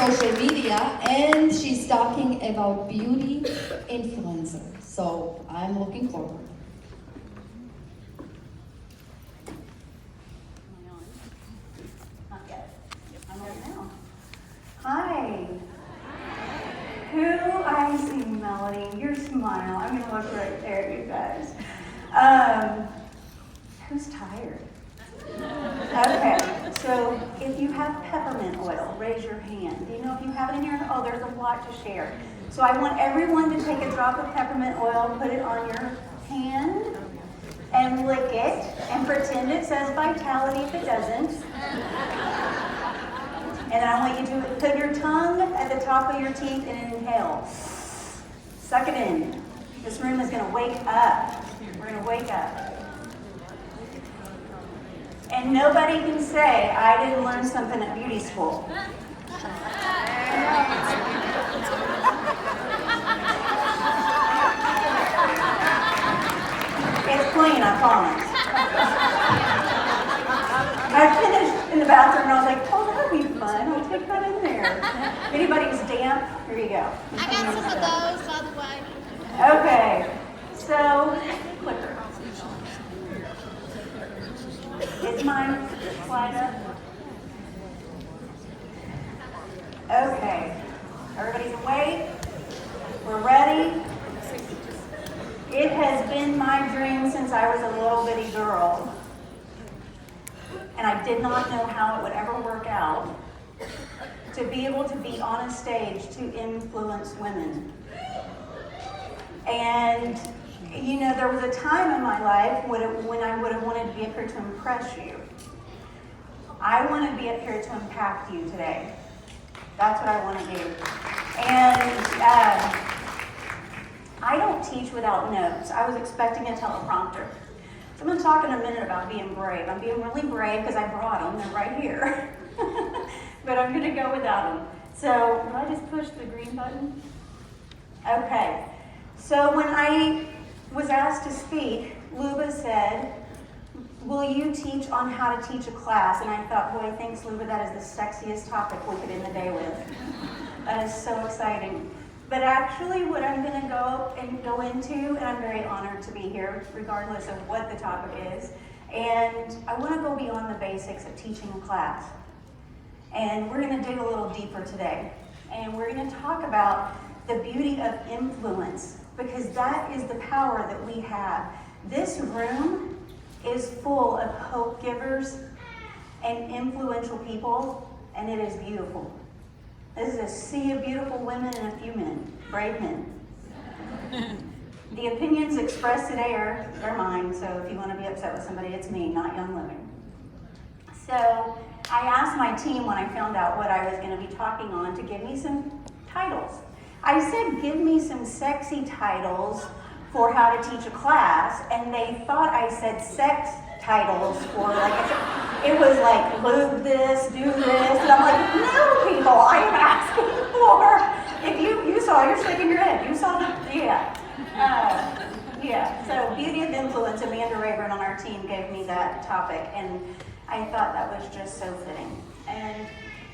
social media, and she's talking about beauty influencer. So I'm looking forward. Not yet. I'm on now. Hi. Who I see, Melody, your smile. I'm gonna look right there, you guys. Who's tired? Okay, so if you have peppermint oil, raise your hand. Do you know if you have it in here? Oh, there's a lot to share. So I want everyone to take a drop of peppermint oil, put it on your hand, and lick it, and pretend it says vitality if it doesn't. And I want you to put your tongue at the top of your teeth and inhale. Suck it in. This room is going to wake up. We're going to wake up. And nobody can say, I didn't learn something at beauty school. It's clean, I promise. I finished in the bathroom and I was like, oh, that'll be fun. I'll take that in there. If anybody's damp, here you go. I got some of those, by the way. Okay, so, clicker. Is mine slide up? Okay, everybody's awake? We're ready? It has been my dream since I was a little bitty girl. And I did not know how it would ever work out to be able to be on a stage to influence women. And, you know, there was a time in my life when I would have wanted to be up here to impress you. I want to be up here to impact you today. That's what I want to do. And I don't teach without notes. I was expecting a teleprompter. So I'm going to talk in a minute about being brave. I'm being really brave because I brought them. They're right here. But I'm going to go without them. So, do I just push the green button? Okay. So when I was asked to speak, Luba said, will you teach on how to teach a class? And I thought, boy, thanks, Luba. That is the sexiest topic we could end the day with. That is so exciting. But actually what I'm going to go into, and I'm very honored to be here, regardless of what the topic is, and I want to go beyond the basics of teaching a class. And we're going to dig a little deeper today. And we're going to talk about the beauty of influence, because that is the power that we have. This room is full of hope givers and influential people, and it is beautiful. This is a sea of beautiful women and a few men, brave men. The opinions expressed today are mine, so if you want to be upset with somebody, it's me, not Young Living. So I asked my team when I found out what I was going to be talking on to give me some titles. I said, give me some sexy titles for how to teach a class, and they thought I said sex titles for it was like lube this, do this, and I'm like, no people, I am asking for, if you saw, you're shaking your head, you saw so beauty of influence, Amanda Rayburn on our team gave me that topic, and I thought that was just so fitting. And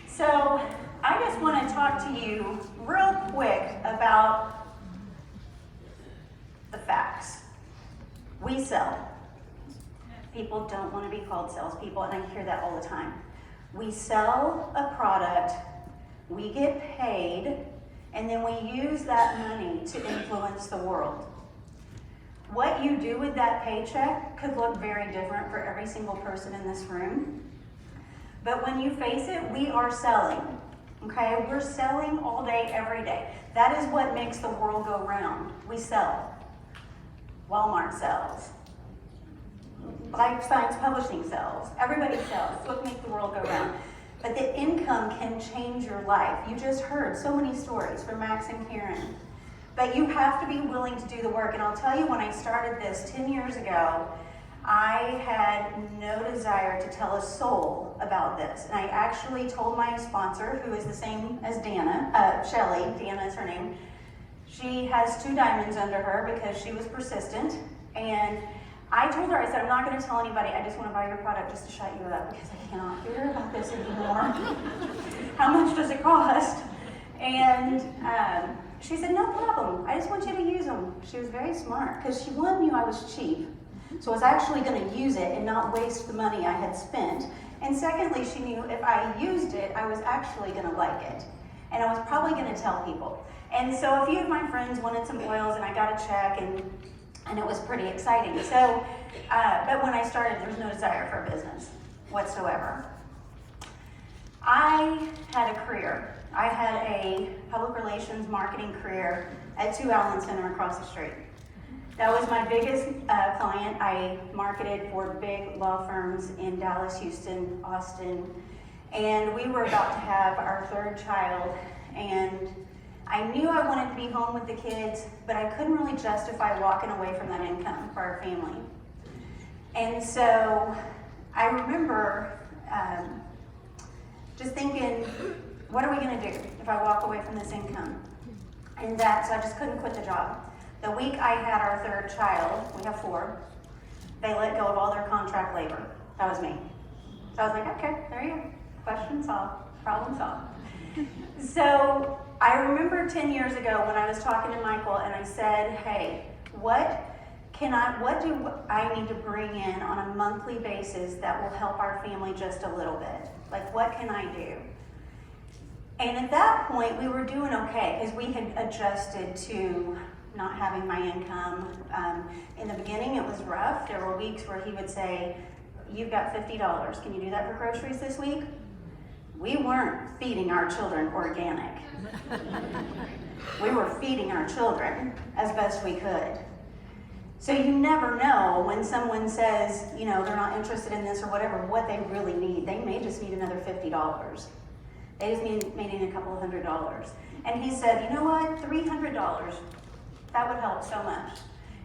so I just want to talk to you real quick about the facts. We sell. People don't want to be called salespeople, and I hear that all the time. We sell a product, we get paid, and then we use that money to influence the world. What you do with that paycheck could look very different for every single person in this room. But when you face it, we are selling. Okay? We're selling all day, every day. That is what makes the world go round. We sell. Walmart sells. Life Science Publishing sells. Everybody sells. It's what makes the world go round. But the income can change your life. You just heard so many stories from Max and Karen. But you have to be willing to do the work. And I'll tell you, when I started this 10 years ago, I had no desire to tell a soul about this. And I actually told my sponsor, who is the same as Dana, Shelly, Dana is her name. She has 2 diamonds under her because she was persistent. And I told her, I said, I'm not going to tell anybody. I just want to buy your product just to shut you up because I cannot hear about this anymore. how much does it cost? And she said, no problem, I just want you to use them. She was very smart, because she, one, knew I was cheap, so I was actually going to use it and not waste the money I had spent. And secondly, she knew if I used it, I was actually going to like it. And I was probably going to tell people. And so a few of my friends wanted some oils, and I got a check, and it was pretty exciting. So, but when I started, there was no desire for a business whatsoever. I had a career. I had a public relations marketing career at 2 Allen Center across the street. That was my biggest client. I marketed for big law firms in Dallas, Houston, Austin, and we were about to have our 3rd child, and I knew I wanted to be home with the kids, but I couldn't really justify walking away from that income for our family. And so I remember just thinking, what are we going to do if I walk away from this income? And so I just couldn't quit the job. The week I had our 3rd child, we have 4, they let go of all their contract labor. That was me. So I was like, okay, there you go. Question solved, problem solved. So I remember 10 years ago when I was talking to Michael and I said, hey, what do I need to bring in on a monthly basis that will help our family just a little bit? Like, what can I do? And at that point, we were doing okay because we had adjusted to not having my income. In the beginning, it was rough. There were weeks where he would say, you've got $50. Can you do that for groceries this week? We weren't feeding our children organic. We were feeding our children as best we could. So you never know when someone says, you know, they're not interested in this or whatever, what they really need. They may just need another $50. They just need maybe a couple of $100. And he said, you know what, $300, that would help so much.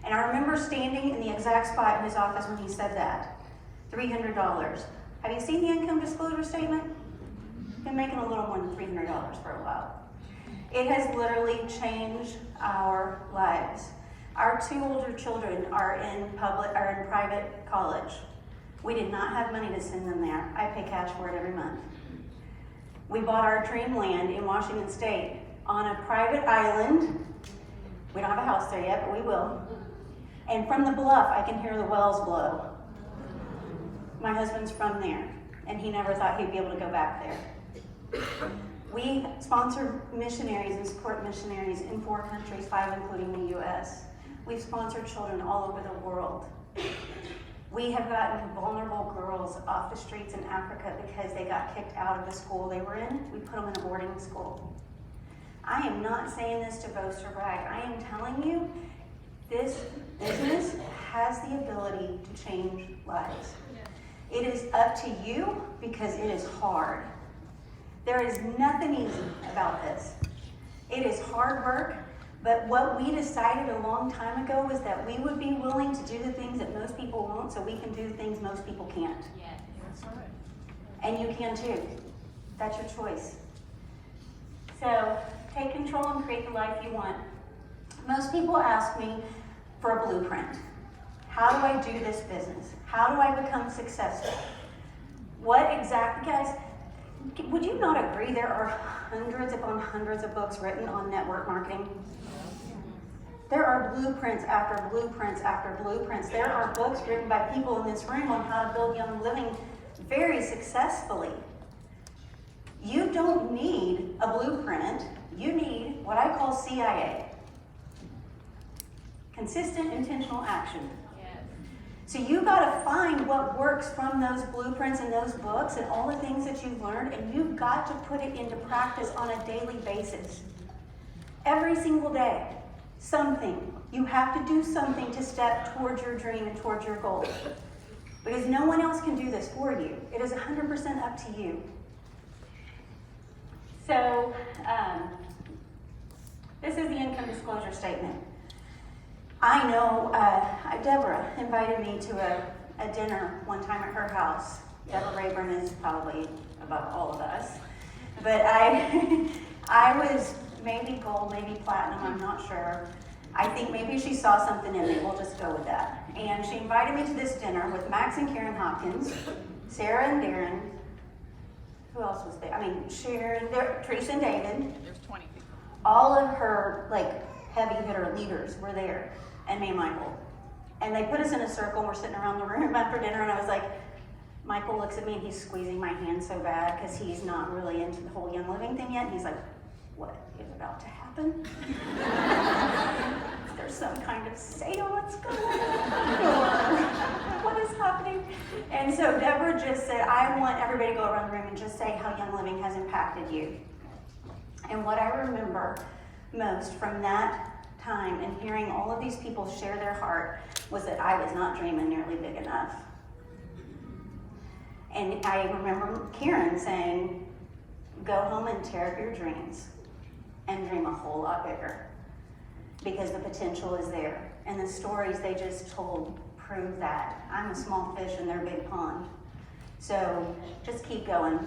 And I remember standing in the exact spot in his office when he said that, $300. Have you seen the income disclosure statement? Been making a little more than $300 for a while. It has literally changed our lives. Our 2 older children are in private college. We did not have money to send them there. I pay cash for it every month. We bought our dream land in Washington State on a private island. We don't have a house there yet, but we will. And from the bluff, I can hear the wells blow. My husband's from there, and he never thought he'd be able to go back there. We sponsor missionaries and support missionaries in 4 countries, 5 including the U.S. We've sponsored children all over the world. We have gotten vulnerable girls off the streets in Africa because they got kicked out of the school they were in. We put them in a boarding school. I am not saying this to boast or brag. I am telling you, this business has the ability to change lives. It is up to you because it is hard. There is nothing easy about this. It is hard work, but what we decided a long time ago was that we would be willing to do the things that most people won't so we can do things most people can't. Yeah, that's right. And you can too. That's your choice. So take control and create the life you want. Most people ask me for a blueprint. How do I do this business? How do I become successful? What exactly, guys, would you not agree there are hundreds upon hundreds of books written on network marketing? There are blueprints after blueprints after blueprints. There are books written by people in this room on how to build young living very successfully. You don't need a blueprint. You need what I call CIA. Consistent intentional action. So you got to find what works from those blueprints and those books and all the things that you've learned, and you've got to put it into practice on a daily basis. Every single day, something. You have to do something to step towards your dream and towards your goal. Because no one else can do this for you. It is 100% up to you. So, this is the income disclosure statement. I know Deborah invited me to a dinner one time at her house. Deborah Rayburn is probably above all of us. But I was maybe gold, maybe platinum, I'm not sure. I think maybe she saw something in me, we'll just go with that. And she invited me to this dinner with Max and Karen Hopkins, Sarah and Darren, who else was there? I mean, Sharon, Teresa and David. There's 20 people. All of her heavy hitter leaders were there, and me and Michael. And they put us in a circle. We're sitting around the room after dinner, and I was like, Michael looks at me and he's squeezing my hand so bad because he's not really into the whole Young Living thing yet. And he's like, what is about to happen? Is there some kind of seance going on? Or what is happening? And so Deborah just said, I want everybody to go around the room and just say how Young Living has impacted you. And what I remember most from that time and hearing all of these people share their heart was that I was not dreaming nearly big enough. And I remember Karen saying, go home and tear up your dreams and dream a whole lot bigger because the potential is there. And the stories they just told prove that. I'm a small fish in their big pond. So just keep going.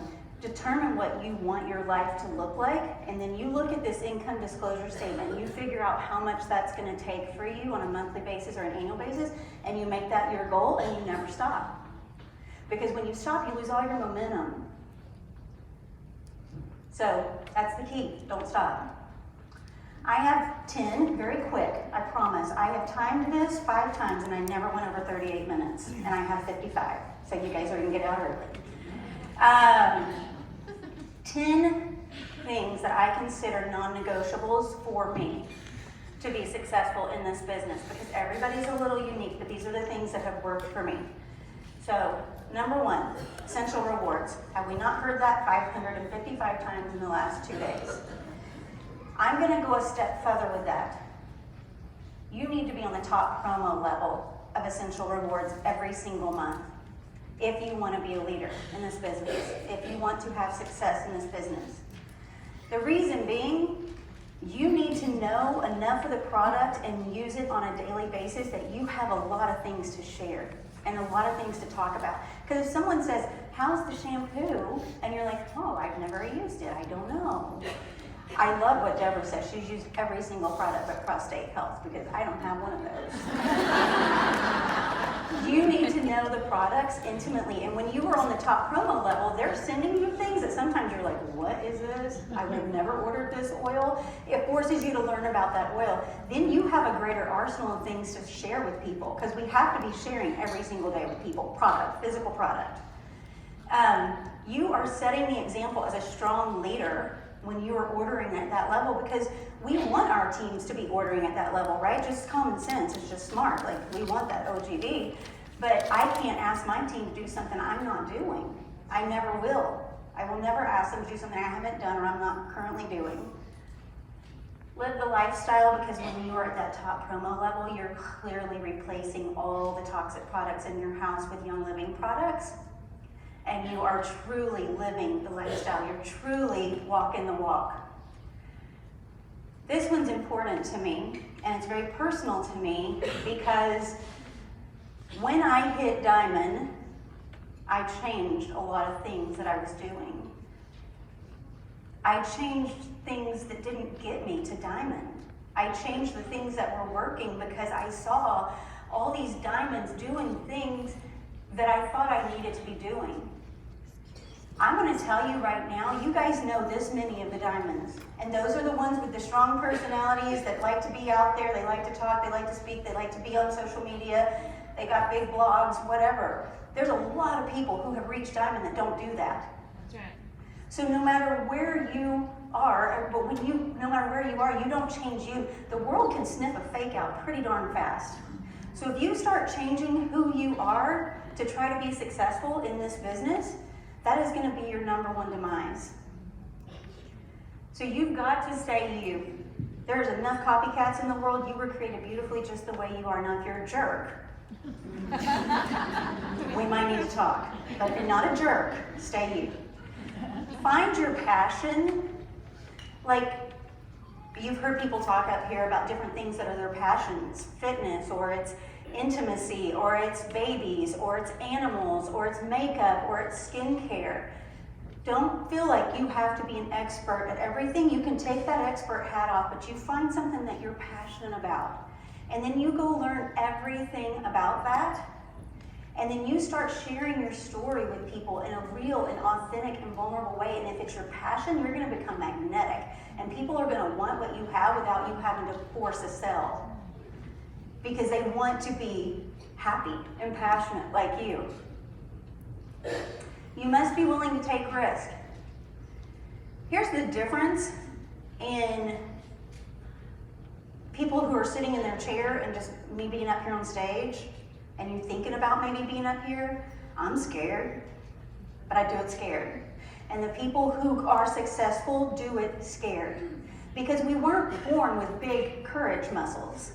Determine what you want your life to look like, and then you look at this income disclosure statement and you figure out how much that's going to take for you on a monthly basis or an annual basis, and you make that your goal and you never stop. Because when you stop, you lose all your momentum. So that's the key. Don't stop. I have 10, very quick, I promise. I have timed this 5 times and I never went over 38 minutes. And I have 55. So you guys are going to get out early. 10 things that I consider non-negotiables for me to be successful in this business. Because everybody's a little unique, but these are the things that have worked for me. So, number 1, essential rewards. Have we not heard that 555 times in the last 2 days? I'm going to go a step further with that. You need to be on the top promo level of essential rewards every single month if you want to be a leader in this business, if you want to have success in this business. The reason being, you need to know enough of the product and use it on a daily basis that you have a lot of things to share and a lot of things to talk about. Because if someone says, how's the shampoo? And you're like, oh, I've never used it, I don't know. I love what Deborah says. She's used every single product but Prostate Health because I don't have one of those. You need to know the products intimately. And when you are on the top promo level, they're sending you things that sometimes you're like, what is this? I would have never ordered this oil. It forces you to learn about that oil. Then you have a greater arsenal of things to share with people because we have to be sharing every single day with people, product, physical product. You are setting the example as a strong leader when you are ordering at that level because we want our teams to be ordering at that level, right? Just common sense, it's just smart. Like, we want that OGV, but I can't ask my team to do something I'm not doing. I never will. I will never ask them to do something I haven't done or I'm not currently doing. Live the lifestyle because when you are at that top promo level, you're clearly replacing all the toxic products in your house with Young Living products. And you are truly living the lifestyle. You're truly walking the walk. This one's important to me, and it's very personal to me because when I hit Diamond, I changed a lot of things that I was doing. I changed things that didn't get me to Diamond. I changed the things that were working because I saw all these diamonds doing things that I thought I needed to be doing. I'm going to tell you right now, you guys know this many of the diamonds. And those are the ones with the strong personalities that like to be out there, they like to talk, they like to speak, they like to be on social media, they got big blogs, whatever. There's a lot of people who have reached Diamond that don't do that. That's right. So no matter where you are, but no matter where you are, you don't change you. The world can sniff a fake out pretty darn fast. So if you start changing who you are to try to be successful in this business, that is going to be your number one demise. So you've got to stay you. There's enough copycats in the world. You were created beautifully just the way you are. Now, if you're a jerk, we might need to talk. But if you're not a jerk, stay you. Find your passion. Like, you've heard people talk up here about different things that are their passions. Fitness, or it's intimacy, or it's babies, or it's animals, or it's makeup, or it's skincare. Don't feel like you have to be an expert at everything. You can take that expert hat off, but you find something that you're passionate about. And then you go learn everything about that. And then you start sharing your story with people in a real and authentic and vulnerable way. And if it's your passion, you're going to become magnetic. And people are going to want what you have without you having to force a sell. Because they want to be happy and passionate like you. You must be willing to take risk. Here's the difference in people who are sitting in their chair and just me being up here on stage, and you thinking about maybe being up here. I'm scared, but I do it scared. And the people who are successful do it scared. Because we weren't born with big courage muscles.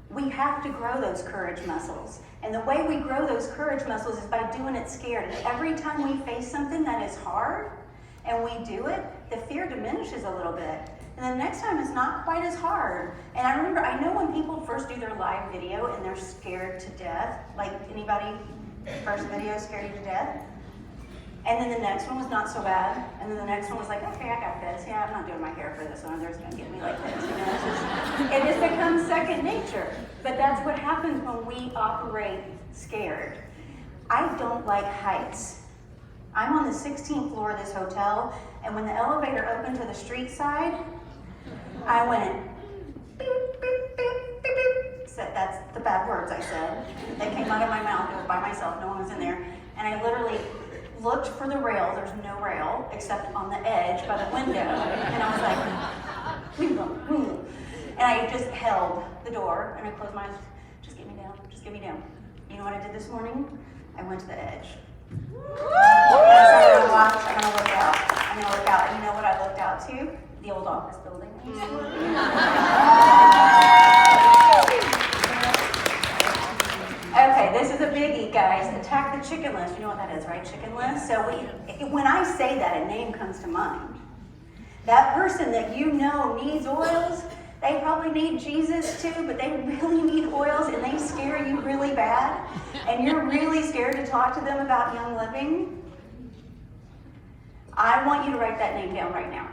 We have to grow those courage muscles. And the way we grow those courage muscles is by doing it scared. And every time we face something that is hard, and we do it, the fear diminishes a little bit. And the next time it's not quite as hard. And I remember, I know when people first do their live video and they're scared to death, like anybody, first video scared you to death? And then the next one was not so bad. And then the next one was like, okay, I got this. Yeah, I'm not doing my hair for this one. They're just gonna get me like this. You know, it just becomes second nature. But that's what happens when we operate scared. I don't like heights. I'm on the 16th floor of this hotel, and when the elevator opened to the street side, I went, beep, beep, beep, beep, beep. That's the bad words I said. They came out of my mouth. It was by myself. No one was in there. And I literally looked for the rail. There's no rail except on the edge by the window. And I was like, and I just held the door and I closed my eyes. Just get me down. Just get me down. You know what I did this morning? I went to the edge. I'm gonna watch. I'm gonna look out. I'm gonna look out. And you know what I looked out to? The old office building. Okay, this is a biggie, guys. Attack the chicken list. You know what that is, right? Chicken list. So when I say that, a name comes to mind. That person that you know needs oils, they probably need Jesus too, but they really need oils and they scare you really bad. And you're really scared to talk to them about Young Living. I want you to write that name down right now.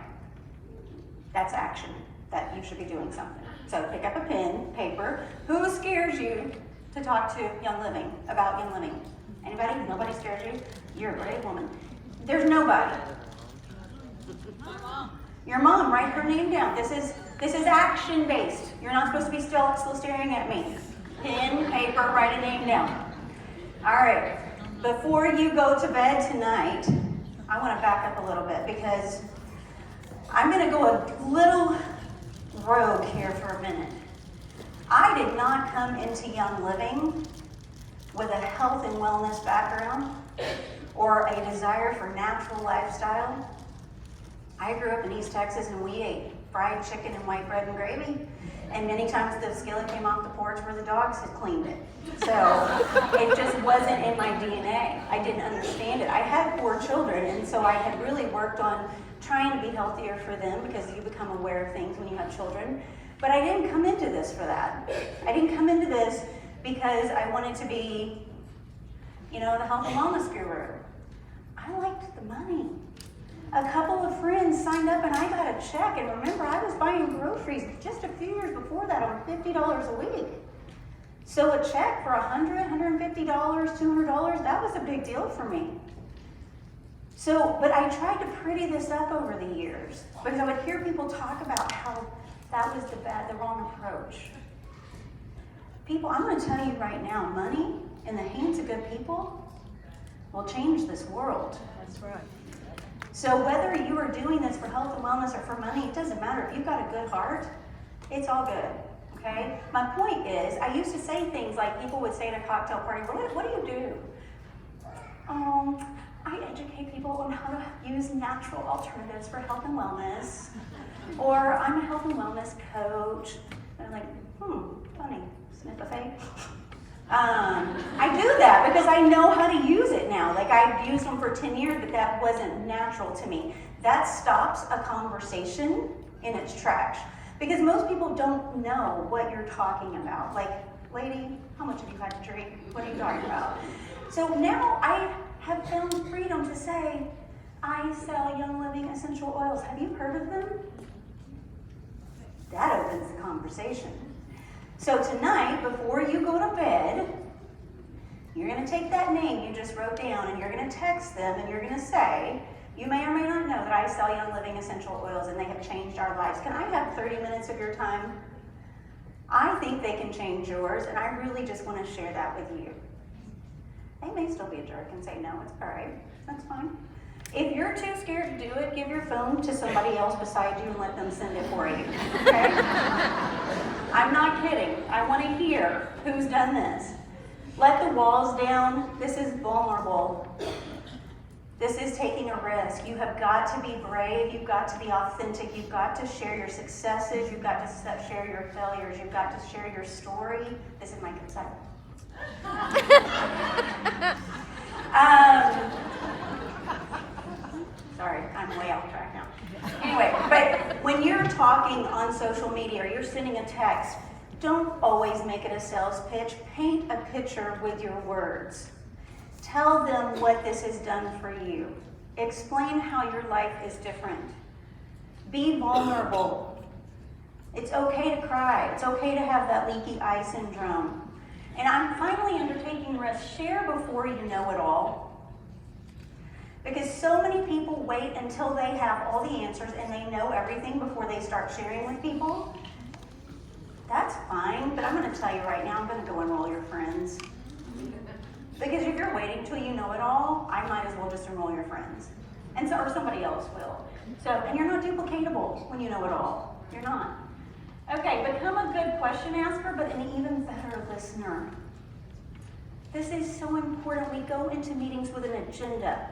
That's action. That you should be doing something. So pick up a pen, paper. Who scares you to talk to Young Living, about Young Living? Anybody? Nobody scares you? You're a brave woman. There's nobody. Your mom, write her name down. This is action-based. You're not supposed to be still staring at me. Pen, paper, write a name down. All right. Before you go to bed tonight, I want to back up a little bit because I'm going to go a little rogue here for a minute. I did not come into Young Living with a health and wellness background or a desire for natural lifestyle. I grew up in East Texas and we ate fried chicken and white bread and gravy. And many times the skillet came off the porch where the dogs had cleaned it. So it just wasn't in my DNA. I didn't understand it. I had 4 children, and so I had really worked on trying to be healthier for them because you become aware of things when you have children. But I didn't come into this for that. I didn't come into this because I wanted to be, the health and wellness guru. I liked the money. A couple of friends signed up and I got a check. And remember, I was buying groceries just a few years before that on $50 a week. So a check for $100, $150, $200, that was a big deal for me. But I tried to pretty this up over the years because I would hear people talk about how that was the wrong approach. People, I'm going to tell you right now, money in the hands of good people will change this world. That's right. So whether you are doing this for health and wellness or for money, it doesn't matter. If you've got a good heart, it's all good, okay? My point is, I used to say things like people would say at a cocktail party, well, what do you do? I educate people on how to use natural alternatives for health and wellness. Or I'm a health and wellness coach. And I'm like, funny, sniff a fake. I do that because I know how to use it now. Like I've used them for 10 years, but that wasn't natural to me. That stops a conversation in its tracks because most people don't know what you're talking about. Like, lady, how much have you had to drink? What are you talking about? So now I have found freedom to say, I sell Young Living essential oils. Have you heard of them? That opens the conversation. So tonight, before you go to bed, You're going to take that name you just wrote down and you're going to text them and you're going to say, you may or may not know that I sell Young Living essential oils and they have changed our lives. Can I have 30 minutes of your time? I think they can change yours, and I really just want to share that with you. They may still be a jerk and say, no, it's all right. That's fine. If you're too scared to do it, give your phone to somebody else beside you and let them send it for you, okay? I'm not kidding. I want to hear who's done this. Let the walls down. This is vulnerable. This is taking a risk. You have got to be brave. You've got to be authentic. You've got to share your successes. You've got to share your failures. You've got to share your story. This is my consent. Sorry, I'm way off track now. Anyway, but when you're talking on social media or you're sending a text, don't always make it a sales pitch. Paint a picture with your words. Tell them what this has done for you. Explain how your life is different. Be vulnerable. It's okay to cry. It's okay to have that leaky eye syndrome. And I'm finally undertaking risk. Share before you know it all. Because so many people wait until they have all the answers and they know everything before they start sharing with people. That's fine, but I'm going to tell you right now, I'm going to go enroll your friends. Because if you're waiting till you know it all, I might as well just enroll your friends. And so, or somebody else will. So, and you're not duplicatable when you know it all. You're not. Okay, become a good question asker, but an even better listener. This is so important. We go into meetings with an agenda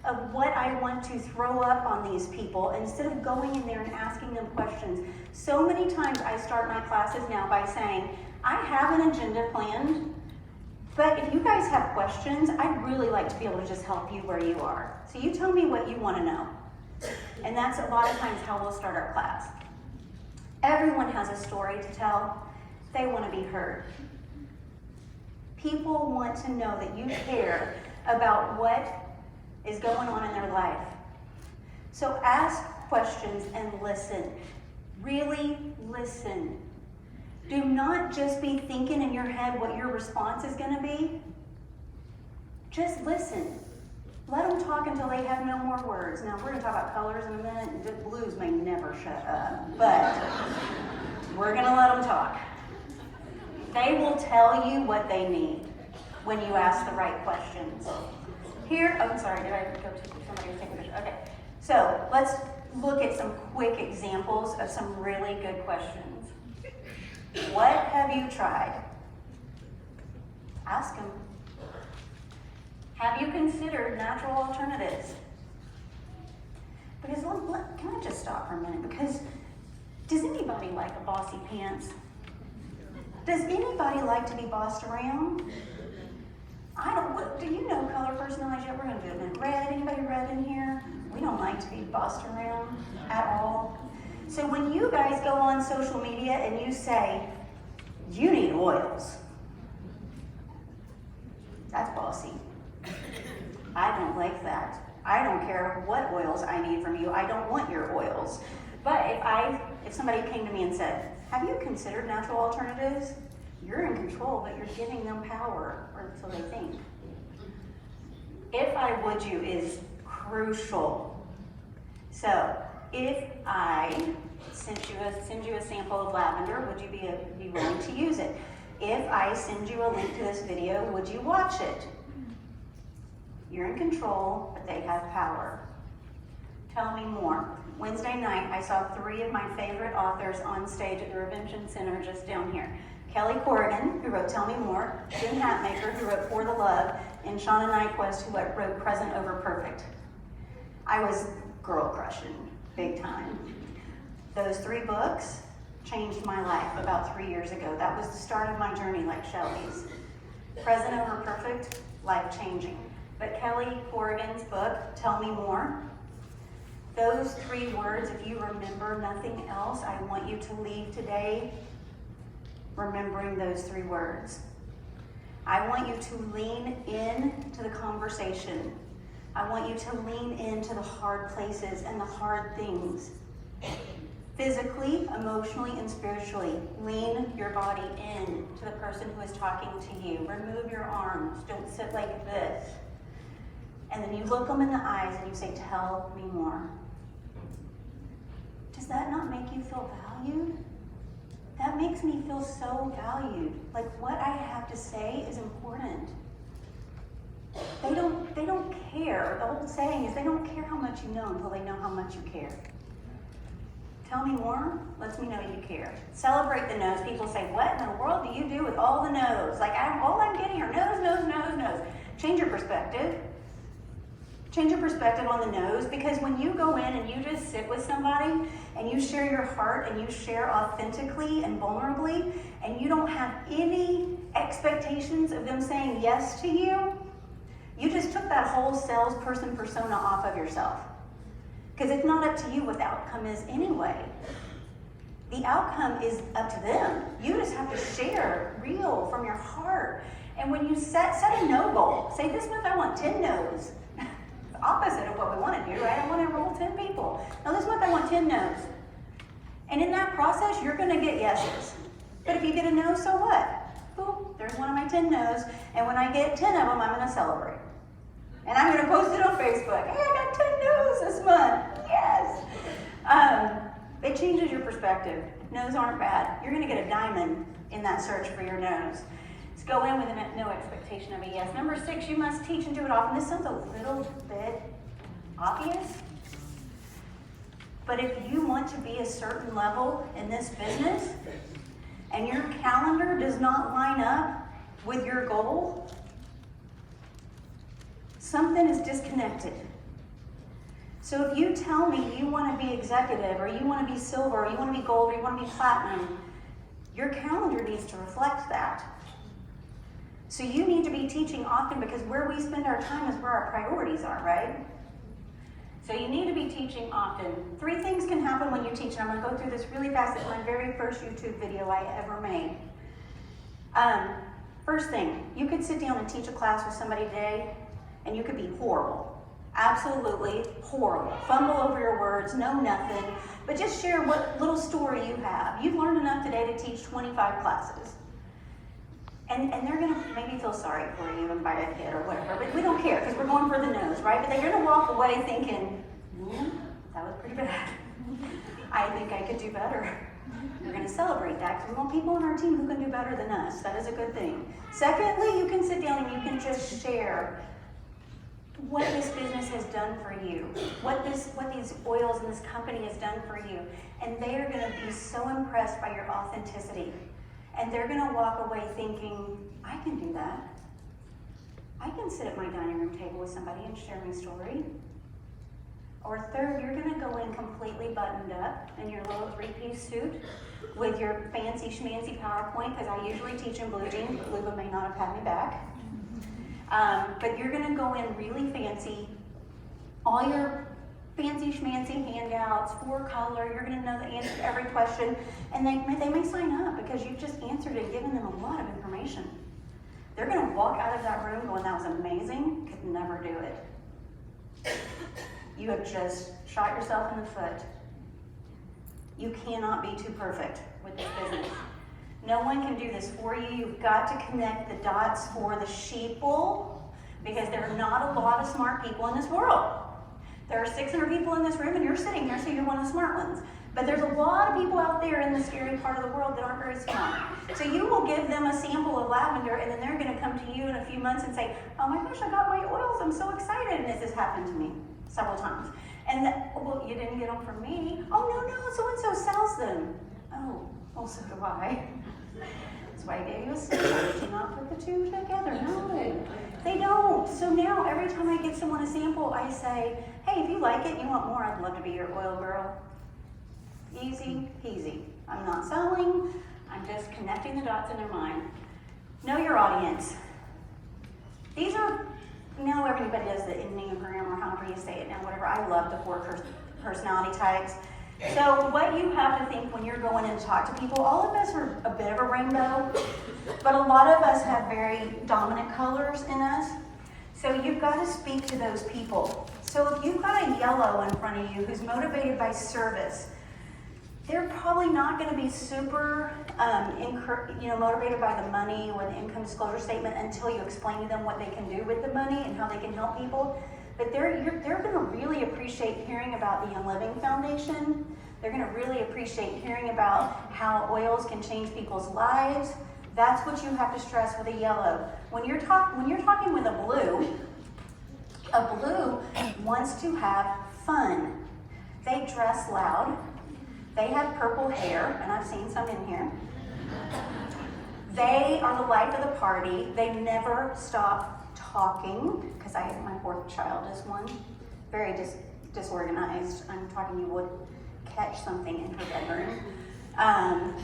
of what I want to throw up on these people instead of going in there and asking them questions. So many times I start my classes now by saying, I have an agenda planned, but if you guys have questions, I'd really like to be able to just help you where you are. So you tell me what you want to know. And that's a lot of times how we'll start our class. Everyone has a story to tell. They want to be heard. People want to know that you care about what is going on in their life. So ask questions and listen. Really listen. Do not just be thinking in your head what your response is going to be. Just listen. Let them talk until they have no more words. Now, we're going to talk about colors in a minute, and the blues may never shut up, but we're going to let them talk. They will tell you what they need when you ask the right questions. Here, oh, sorry, did I go to somebody was taking a picture? Okay, so let's look at some quick examples of some really good questions. What have you tried? Ask them. Have you considered natural alternatives? Because, can I just stop for a minute? Because, does anybody like a bossy pants? Does anybody like to be bossed around? Do you know color personalized yet? We're going to do it in red. Anybody red in here? We don't like to be bossed around at all. So when you guys go on social media and you say, you need oils, that's bossy. I don't like that. I don't care what oils I need from you. I don't want your oils. But if somebody came to me and said, have you considered natural alternatives? You're in control, but you're giving them power, or so they think. If I would you is crucial. So if I send you a sample of lavender, would you be willing to use it? If I send you a link to this video, would you watch it? You're in control, but they have power. Tell me more. Wednesday night, I saw 3 of my favorite authors on stage at the Revention Center just down here. Kelly Corrigan, who wrote Tell Me More, Jim Hatmaker, who wrote For the Love, and Shauna Nyquist, who wrote Present Over Perfect. I was girl crushing, big time. Those 3 books changed my life about 3 years ago. That was the start of my journey like Shelley's. Present Over Perfect, life-changing. But Kelly Corrigan's book, Tell Me More, those 3 words, if you remember nothing else, I want you to leave today remembering those 3 words. I want you to lean in to the conversation. I want you to lean into the hard places and the hard things. physically, emotionally, and spiritually. Lean your body in to the person who is talking to you. Remove your arms. Don't sit like this. And then you look them in the eyes and you say, tell me more. Does that not make you feel valued? That makes me feel so valued. Like what I have to say is important. They don't care. The whole saying is they don't care how much you know until they know how much you care. Tell me more, lets me know you care. Celebrate the no's. People say, what in the world do you do with all the no's? Like all I'm getting are no's. Change your perspective. Change your perspective on the no's, because when you go in and you just sit with somebody and you share your heart and you share authentically and vulnerably and you don't have any expectations of them saying yes to you, you just took that whole salesperson persona off of yourself. Because it's not up to you what the outcome is anyway. The outcome is up to them. You just have to share real from your heart. And when you set a no goal, say this month I want 10 no's. Opposite of what we want to do, right? I want to enroll 10 people. Now this month I want 10 no's. And in that process, you're going to get yeses. But if you get a no, so what? Boom, there's one of my 10 no's. And when I get 10 of them, I'm going to celebrate. And I'm going to post it on Facebook. Hey, I got 10 no's this month. Yes. It changes your perspective. No's aren't bad. You're going to get a diamond in that search for your no's. Go in with no expectation of a yes. Number 6, you must teach and do it often. This sounds a little bit obvious, but if you want to be a certain level in this business and your calendar does not line up with your goal, something is disconnected. So if you tell me you want to be executive, or you want to be silver, or you want to be gold, or you want to be platinum, your calendar needs to reflect that. So you need to be teaching often, because where we spend our time is where our priorities are, right? So you need to be teaching often. 3 things can happen when you teach, and I'm going to go through this really fast. It's my very first YouTube video I ever made. First thing, you could sit down and teach a class with somebody today, and you could be horrible. Absolutely horrible. Fumble over your words, know nothing, but just share what little story you have. You've learned enough today to teach 25 classes. And they're going to maybe feel sorry for you and buy a kid or whatever, but we don't care because we're going for the nose, right? But they're going to walk away thinking, that was pretty bad. I think I could do better. We're going to celebrate that because we want people on our team who can do better than us. That is a good thing. Secondly, you can sit down and you can just share what this business has done for you, what these oils and this company has done for you. And they are going to be so impressed by your authenticity. And they're going to walk away thinking, I can do that. I can sit at my dining room table with somebody and share my story. Or third, you're going to go in completely buttoned up in your little 3-piece suit with your fancy schmancy PowerPoint, because I usually teach in blue jeans, but Luba may not have had me back. But you're going to go in really fancy, all your fancy schmancy handouts, 4 color, you're going to know the answer to every question, and they may sign up because you've just answered and given them a lot of information. They're going to walk out of that room going, that was amazing, could never do it. You have just shot yourself in the foot. You cannot be too perfect with this business. No one can do this for you. You've got to connect the dots for the sheeple, because there are not a lot of smart people in this world. There are 600 people in this room, and you're sitting there, so you're one of the smart ones. But there's a lot of people out there in the scary part of the world that aren't very smart. So you will give them a sample of lavender, and then they're going to come to you in a few months and say, oh my gosh, I got my oils, I'm so excited. And this has happened to me several times. And well, you didn't get them from me. Oh, no, so-and-so sells them. Oh, well, so do I. That's why I gave you a sample. Do not put the 2 together. No, they don't. So now every time I give someone a sample, I say, hey, if you like it and you want more, I'd love to be your oil girl. Easy peasy. I'm not selling. I'm just connecting the dots in their mind. Know your audience. These are, now everybody does the Enneagram, or however you say it now, whatever. I love the 4 personality types. So what you have to think when you're going in to talk to people, all of us are a bit of a rainbow, but a lot of us have very dominant colors in us. So you've got to speak to those people. So if you've got a yellow in front of you who's motivated by service, they're probably not going to be super motivated by the money or the income disclosure statement until you explain to them what they can do with the money and how they can help people. But they're going to really appreciate hearing about the Young Living Foundation. They're going to really appreciate hearing about how oils can change people's lives. That's what you have to stress with a yellow. When you're talking with a blue wants to have fun. They dress loud. They have purple hair, and I've seen some in here. They are the life of the party. They never stop talking, because my fourth child is one. Very disorganized. I'm talking you would catch something in her bedroom.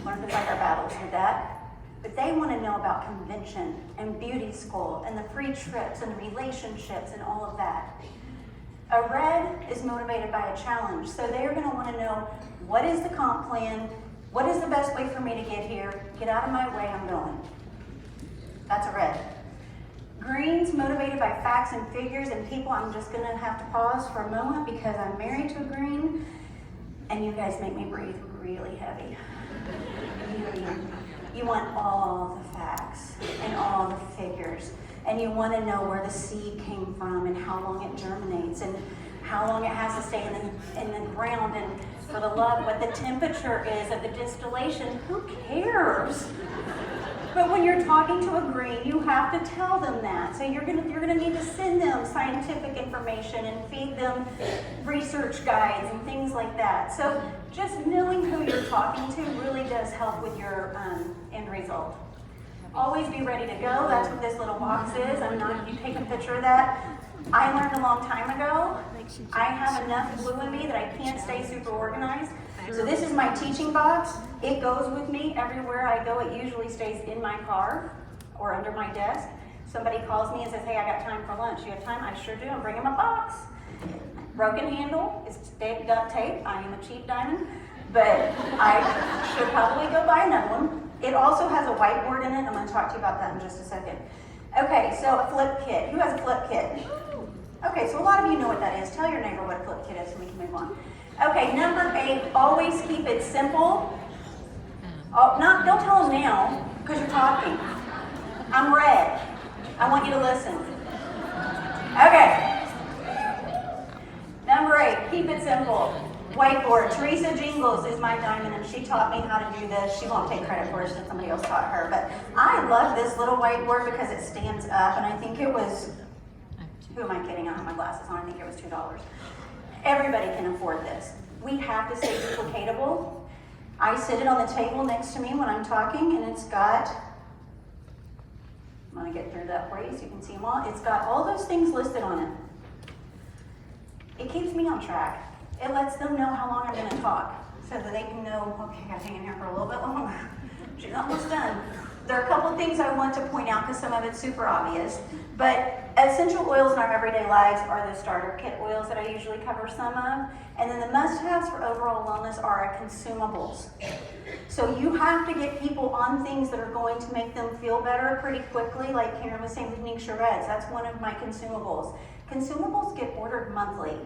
Learn to fight our battles with that. But they want to know about convention and beauty school and the free trips and relationships and all of that. A red is motivated by a challenge. So they're going to want to know, what is the comp plan? What is the best way for me to get here? Get out of my way, I'm going. That's a red. Green's motivated by facts and figures and people. I'm just going to have to pause for a moment because I'm married to a green and you guys make me breathe really heavy. You want all the facts and all the figures, and you want to know where the seed came from and how long it germinates and how long it has to stay in the ground, and for the love, what the temperature is of the distillation. Who cares? But when you're talking to a green, you have to tell them that. So you're gonna need to send them scientific information and feed them research guides and things like that. So just knowing who you're talking to really does help with your end result. Always be ready to go. That's what this little box is. You take a picture of that. I learned a long time ago, I have enough glue in me that I can't stay super organized. So this is my teaching box. It goes with me everywhere I go. It usually stays in my car or under my desk. Somebody calls me and says, hey, I got time for lunch. You have time? I sure do. I'm bringing my box. Broken handle. It's duct tape. I am a cheap diamond. But I should probably go buy another one. It also has a whiteboard in it. I'm going to talk to you about that in just a second. Okay, so a flip kit. Who has a flip kit? Okay, so a lot of you know what that is. Tell your neighbor what a flip kit is so we can move on. Okay, number 8, always keep it simple. Don't tell them now, because you're talking. I'm red. I want you to listen. Okay. Number 8, keep it simple. Whiteboard. Teresa Jingles is my diamond, and she taught me how to do this. She won't take credit for it since somebody else taught her, but I love this little whiteboard because it stands up, and I think it was, who am I kidding? I don't have my glasses on. I think it was $2. Everybody can afford this. We have to stay duplicatable. I sit it on the table next to me when I'm talking, and it's got, I'm going to get through that for you so you can see them all. It's got all those things listed on it. It keeps me on track. It lets them know how long I'm going to talk so that they can know, okay, I got to hang in here for a little bit longer. She's almost done. There are a couple things I want to point out because some of it's super obvious. But essential oils in our everyday lives are the starter kit oils that I usually cover some of. And then the must-haves for overall wellness are our consumables. So you have to get people on things that are going to make them feel better pretty quickly, like Karen was saying with Ningxia Reds. That's one of my consumables. Consumables get ordered monthly.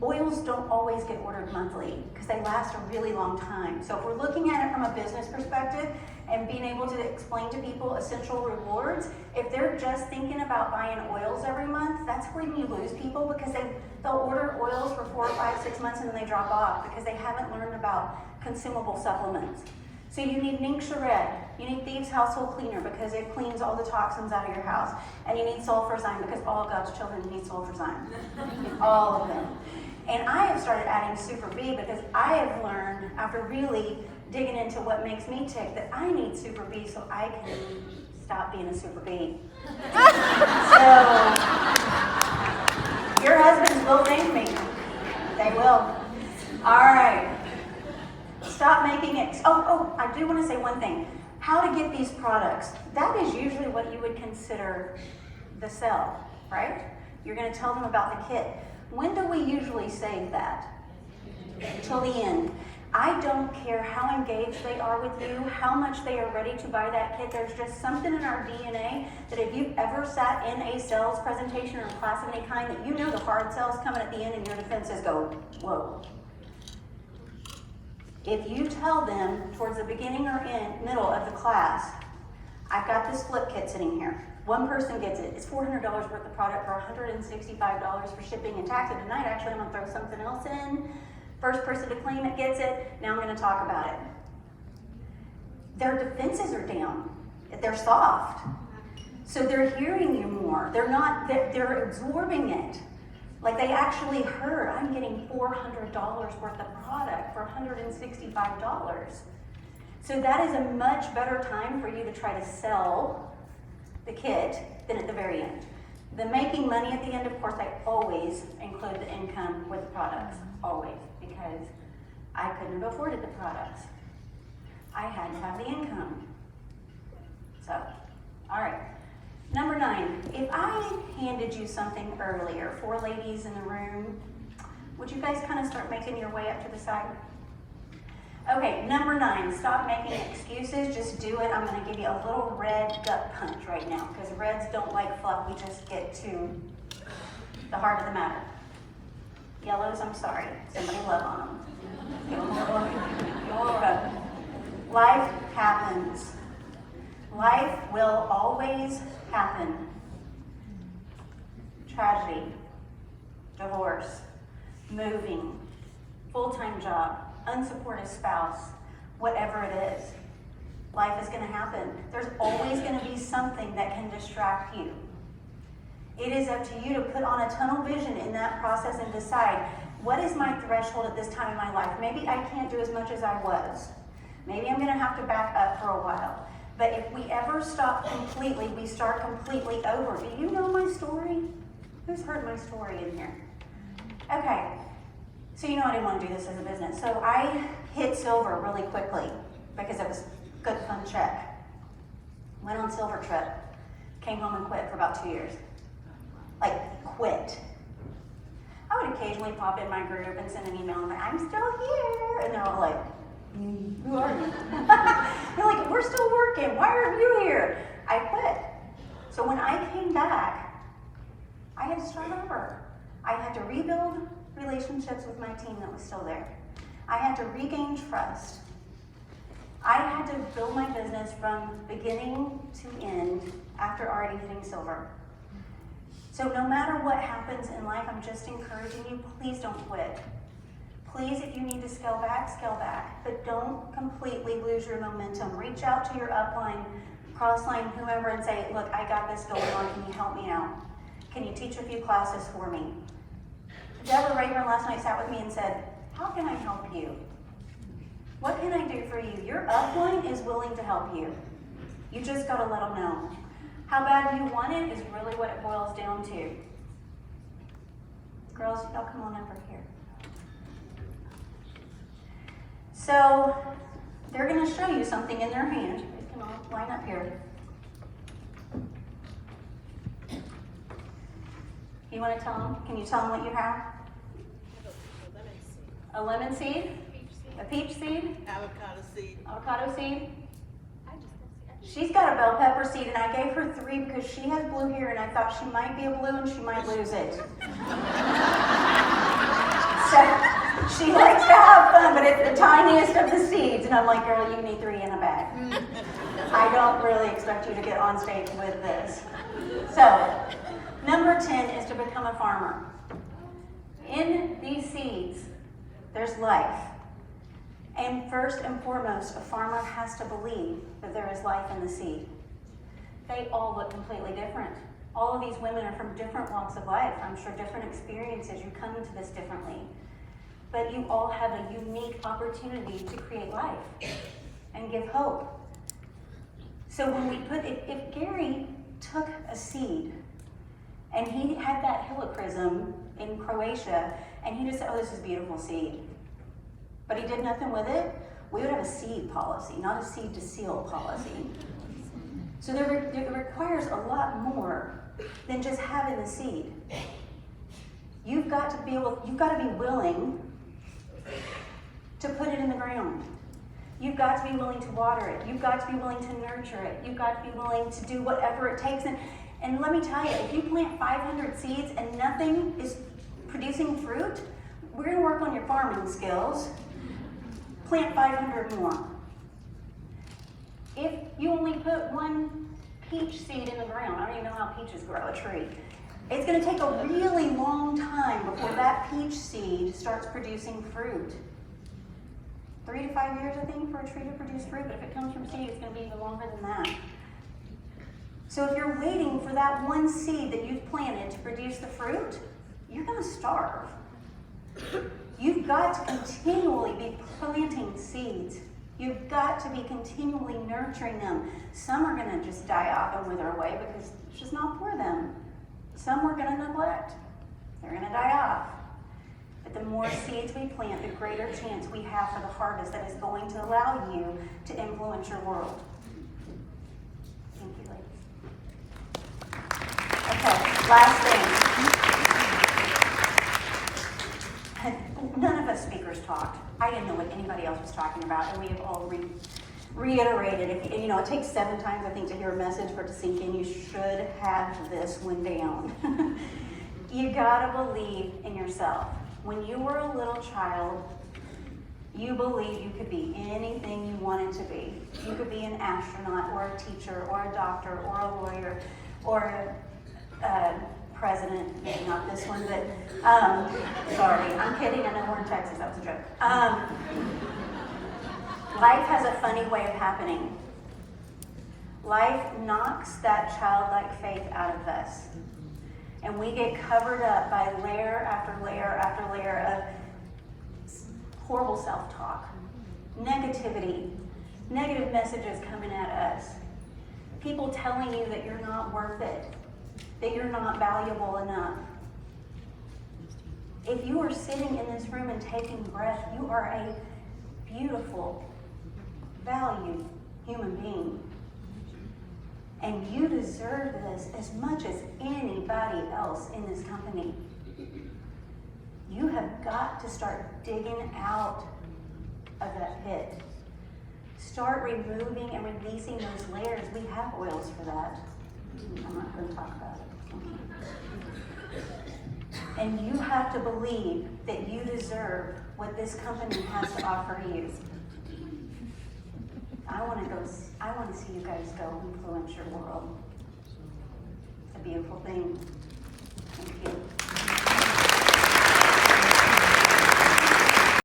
Oils don't always get ordered monthly because they last a really long time. So if we're looking at it from a business perspective and being able to explain to people essential rewards, if they're just thinking about buying oils every month, that's when you lose people because they'll order oils for 4, 5, 6 months and then they drop off because they haven't learned about consumable supplements. So you need Ningxia Red, you need Thieves Household Cleaner because it cleans all the toxins out of your house, and you need Sulfurzyme because all God's children need Sulfurzyme, all of them. And I have started adding Super B because I have learned, after really digging into what makes me tick, that I need Super B so I can stop being a Super B. So, your husbands will thank me. They will. All right. Stop making it. Oh, I do want to say one thing. How to get these products. That is usually what you would consider the sell, right? You're going to tell them about the kit. When do we usually save that? Till the end. I don't care how engaged they are with you, how much they are ready to buy that kit. There's just something in our DNA that if you've ever sat in a sales presentation or a class of any kind, that you know the hard sales coming at the end and your defenses go, whoa. If you tell them towards the beginning or middle of the class, I've got this flip kit sitting here. One person gets it. It's $400 worth of product for $165 for shipping and tax. And tonight, actually, I'm going to throw something else in. First person to claim it gets it. Now I'm going to talk about it. Their defenses are down. They're soft. So they're hearing you more. They're absorbing it. Like they actually heard, I'm getting $400 worth of product for $165. So that is a much better time for you to try to sell the kit than at the very end. The making money at the end, of course, I always include the income with the products, always, because I couldn't have afforded the products. I had to have the income. So, all right. Number 9, if I handed you something earlier, 4 ladies in the room, would you guys kind of start making your way up to the side? Okay, number 9, stop making excuses, just do it. I'm going to give you a little red gut punch right now, because reds don't like fluff, we just get to the heart of the matter. Yellows, I'm sorry, somebody love on them. Give them a little rub. Life happens. Life will always happen. Tragedy, divorce, moving, full-time job, unsupported spouse, whatever it is. Life is going to happen. There's always going to be something that can distract you. It is up to you to put on a tunnel vision in that process and decide, what is my threshold at this time in my life? Maybe I can't do as much as I was. Maybe I'm going to have to back up for a while. But if we ever stop completely, we start completely over. Do you know my story? Who's heard my story in here? Okay. So you know I didn't want to do this as a business. So I hit silver really quickly because it was a good, fun check. Went on silver trip. Came home and quit for about 2 years. Like, quit. I would occasionally pop in my group and send an email and I'm like, I'm still here. And they're all like, who are you? They're like, we're still working. Why aren't you here? I quit. So when I came back, I had to start over. I had to rebuild relationships with my team that was still there. I had to regain trust. I had to build my business from beginning to end after already hitting silver. So no matter what happens in life, I'm just encouraging you, please don't quit. Please, if you need to scale back, but don't completely lose your momentum. Reach out to your upline, crossline, whoever, and say, look, I got this going on, can you help me out? Can you teach a few classes for me? Deborah Rayburn last night sat with me and said, how can I help you? What can I do for you? Your upline is willing to help you. You just got to let them know. How bad you want it is really what it boils down to. Girls, y'all come on over here. So they're going to show you something in their hand. You can all line up here. You want to tell them? Can you tell them what you have? A lemon seed? A peach seed? Avocado seed. Avocado seed? She's got a bell pepper seed, and I gave her 3 because she has blue hair, and I thought she might be a blue and she might lose it. So she likes to have fun, but it's the tiniest of the seeds, and I'm like, girl, you need 3 in a bag. I don't really expect you to get on stage with this. So, number 10 is to become a farmer. In these seeds, there's life. And first and foremost, a farmer has to believe that there is life in the seed. They all look completely different. All of these women are from different walks of life. I'm sure different experiences. You come into this differently. But you all have a unique opportunity to create life and give hope. So when we if Gary took a seed and he had that helichrysum in Croatia and he just said, oh, this is a beautiful seed, but he did nothing with it, we would have a seed policy, not a seed to seal policy. So it requires a lot more than just having the seed. You've got to be willing to put it in the ground. You've got to be willing to water it. You've got to be willing to nurture it. You've got to be willing to do whatever it takes. And let me tell you, if you plant 500 seeds and nothing is producing fruit, we're going to work on your farming skills. plant 500 more. If you only put one peach seed in the ground, I don't even know how peaches grow a tree. It's going to take a really long time before that peach seed starts producing fruit. 3 to 5 years, I think, for a tree to produce fruit, but if it comes from seed, it's going to be even longer than that. So if you're waiting for that one seed that you've planted to produce the fruit, you're going to starve. You've got to continually be planting seeds. You've got to be continually nurturing them. Some are going to just die off and wither away because it's just not for them. Some we're going to neglect. They're going to die off. But the more seeds we plant, the greater chance we have for the harvest that is going to allow you to influence your world. Thank you, ladies. Okay, last thing. None of us speakers talked. I didn't know what anybody else was talking about, and we have all reiterated. It takes 7 times, I think, to hear a message for it to sink in. You should have this one down. You gotta believe in yourself. When you were a little child, you believed you could be anything you wanted to be. You could be an astronaut, or a teacher, or a doctor, or a lawyer, or a president. Maybe not this one, but sorry, I'm kidding. I know we're in Texas. That was a joke. Life has a funny way of happening. Life knocks that childlike faith out of us. And we get covered up by layer after layer after layer of horrible self-talk, negativity, negative messages coming at us, people telling you that you're not worth it, that you're not valuable enough. If you are sitting in this room and taking breath, you are a beautiful, valued human being. And you deserve this as much as anybody else in this company. You have got to start digging out of that pit. Start removing and releasing those layers. We have oils for that. I'm not going to talk about it. And you have to believe that you deserve what this company has to offer you. I want to see you guys go influence your world. It's a beautiful thing.